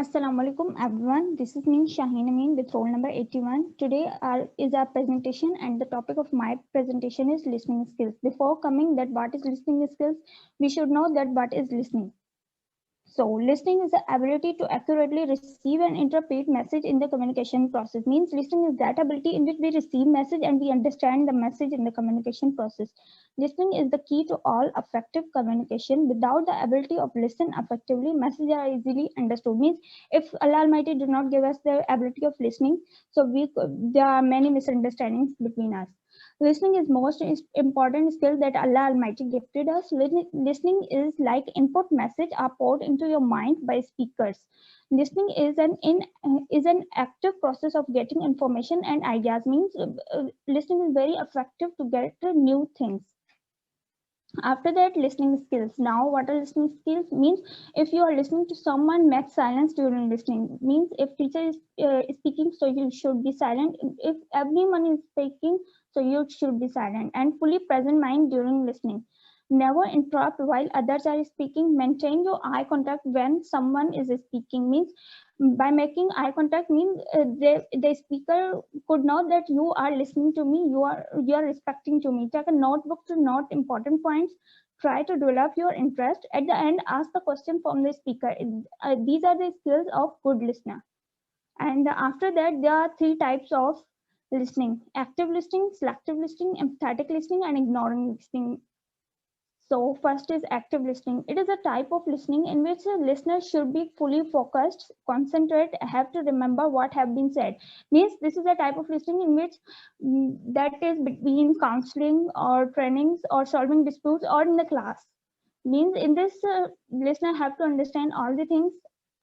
Assalamu alaikum everyone. This is me Shaheen Amin with roll number 81. Today is our presentation and the topic of my presentation is listening skills. Before coming that what is listening skills, we should know that what is listening. So listening is the ability to accurately receive and interpret message in the communication process. Means listening is that ability in which we receive message and we understand the message in the communication process. Listening is the key to all effective communication. Without the ability of listen effectively, messages are easily understood. Means if Allah Almighty did not give us the ability of listening, so there are many misunderstandings between us. Listening is most important skill that Allah Almighty gifted us. Listening is like input message are poured into your mind by speakers. Listening is an active process of getting information and ideas. Means listening is very effective to get new things. After that, listening skills. Now what are listening skills? Means if you are listening to someone, make silence during listening. Means if teacher is speaking, so you should be silent. If everyone is speaking, so you should be silent and fully present mind during listening. Never interrupt while others are speaking. Maintain your eye contact when someone is speaking. Means by making eye contact means the speaker could know that you are listening to me, you are respecting to me. Take a notebook to note important points. Try to develop your interest. At the end, ask the question from the speaker. These are the skills of good listener. And after that, there are three types of listening: active listening, selective listening, empathetic listening, and ignoring listening. So first is active listening. It is a type of listening in which a listener should be fully focused, concentrate, have to remember what have been said. Means this is a type of listening in which that is between counseling or trainings or solving disputes or in the class. Means in this listener have to understand all the things.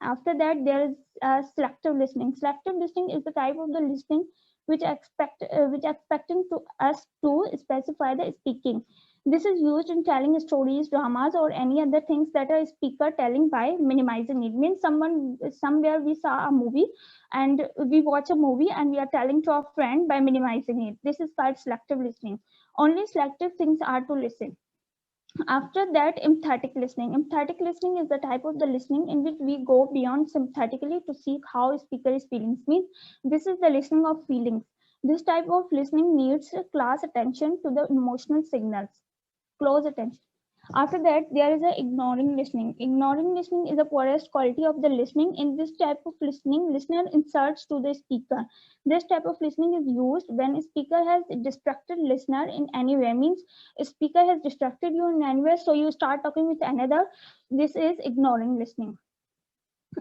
After that there is selective listening. Selective listening is the type of the listening which expecting to us to specify the speaking. This is used in telling stories, dramas, or any other things that a speaker telling by minimizing it. Means someone somewhere we saw a movie and we watch a movie and we are telling to our friend by minimizing it. This is called selective listening. Only selective things are to listen. After that, empathetic listening. Empathetic listening is the type of the listening in which we go beyond sympathetically to see how speaker is feeling. Means this is the listening of feelings. This type of listening needs class attention to the emotional signals. Close attention. After that, there is a ignoring listening. Ignoring listening is the poorest quality of the listening. In this type of listening, listener inserts to the speaker. This type of listening is used when a speaker has distracted listener in any way. Means a speaker has distracted you in any way, so you start talking with another. This is ignoring listening.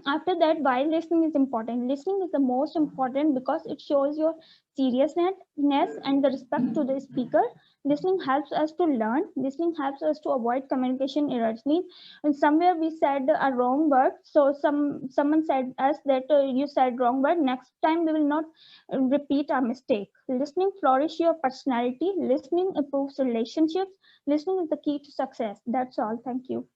After that, why listening is important? Listening is the most important because it shows your seriousness and the respect to the speaker. Listening helps us to learn. Listening helps us to avoid communication errors. Means and somewhere we said a wrong word, so someone said us that you said wrong word. Next time we will not repeat our mistake. Listening flourish your personality. Listening improves relationships. Listening is the key to success. That's all. Thank you.